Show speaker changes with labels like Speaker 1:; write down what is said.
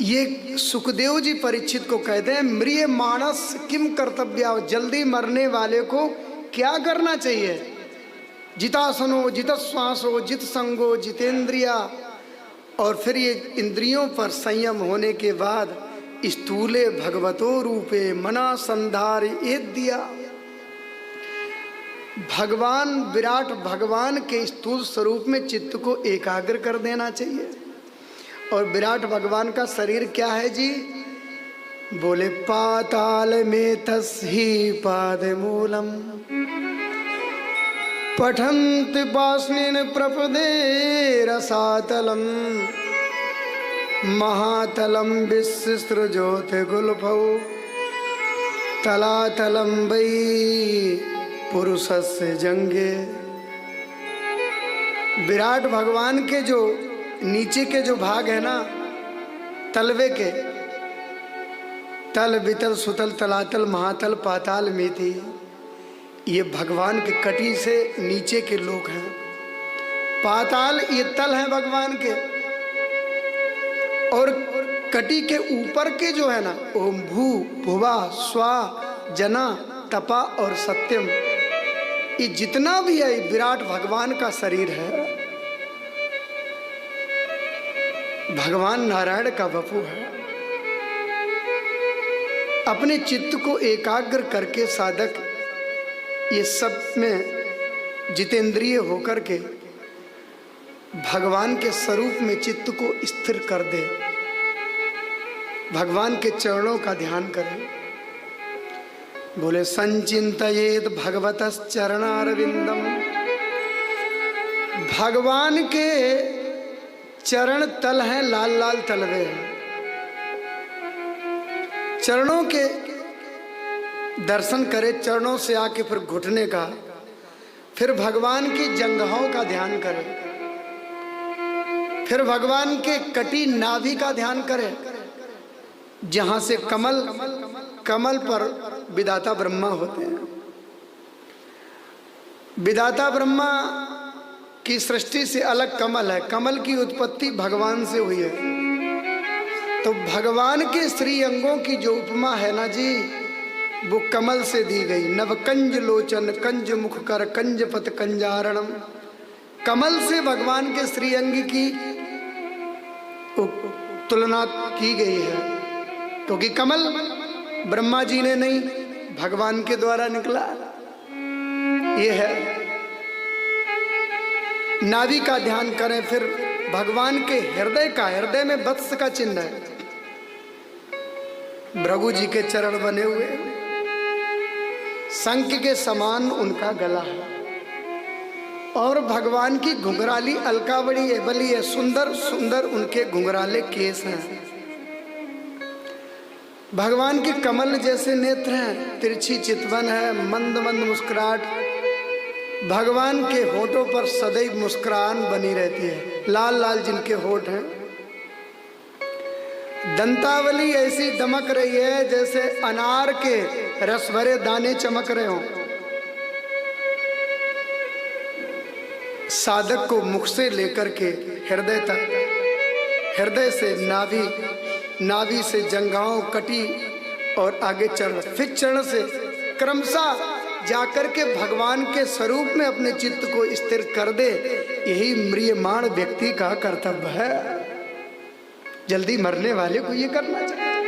Speaker 1: ये सुखदेव जी परीक्षित को कहते हैं, म्रिय मानस किम कर्तव्य, जल्दी मरने वाले को क्या करना चाहिए। जितासनो जितश्वासो जित संगो जितेंद्रिया। और फिर ये इंद्रियों पर संयम होने के बाद स्थूले भगवतो रूपे मना संधार दिया। भगवान विराट भगवान के स्थूल स्वरूप में चित्त को एकाग्र कर देना चाहिए। और विराट भगवान का शरीर क्या है जी? बोले पाताल में तस्ही पाद मूलम पठंत पास्निन प्रपदे रसातलम महातलम विसृजोत गुलफौ तलातलम वै पुरुषस्य जंगे। विराट भगवान के जो नीचे के जो भाग है ना, तलवे के, तल वितल सुतल तलातल महातल पाताल में थी, ये भगवान के कटी से नीचे के लोग हैं। पाताल ये तल हैं भगवान के, और कटी के ऊपर के जो है ना, ओम भू भुवा स्वा जना तपा और सत्यम, ये जितना भी है विराट भगवान का शरीर है। भगवान नारायण का वपु है। अपने चित्त को एकाग्र करके साधक ये सब में जितेंद्रिय होकर के भगवान के स्वरूप में चित्त को स्थिर कर दे, भगवान के चरणों का ध्यान करे। बोले संचिंतयेत भगवतस् चरणारविंदम। भगवान के चरण तल हैं, लाल लाल तलवे हैं। चरणों के दर्शन करे, चरणों से आके फिर घुटने का, फिर भगवान की जंघाओं का ध्यान करे, फिर भगवान के कटी नाभि का ध्यान करे, जहां से कमल पर विधाता ब्रह्मा होते हैं। विधाता ब्रह्मा की सृष्टि से अलग कमल है। कमल की उत्पत्ति भगवान से हुई है। तो भगवान के श्री अंगों की जो उपमा है ना जी, वो कमल से दी गई। नवकंज लोचन कंज मुख कर कंज पत कंजारणम। कमल से भगवान के श्री अंग की तुलना की गई है, क्योंकि कमल ब्रह्मा जी ने नहीं, भगवान के द्वारा निकला। ये है। नाभि का ध्यान करें, फिर भगवान के हृदय का, हृदय में वत्स का चिन्ह है। भृगु जी के चरण बने हुए, शंख के समान उनका गला है, और भगवान की घुंघराली अलकावड़ी है, बली है, सुंदर सुंदर उनके घुंघराले केस हैं। भगवान के कमल जैसे नेत्र हैं, तिरछी चितवन है, मंद मंद मुस्कुराहट। भगवान के होठों पर सदैव मुस्कुराहट बनी रहती है, लाल लाल जिनके होठ हैं। दंतावली ऐसी दमक रही है जैसे अनार के रस भरे दाने चमक रहे हों। साधक को मुख से लेकर के हृदय तक, हृदय से नाभि, नाभि से जंघाओं, कटी और आगे चरण, फिर चरण से क्रमशः जाकर के भगवान के स्वरूप में अपने चित्त को स्थिर कर दे। यही म्रियमाण व्यक्ति का कर्तव्य है। जल्दी मरने वाले को ये करना चाहिए।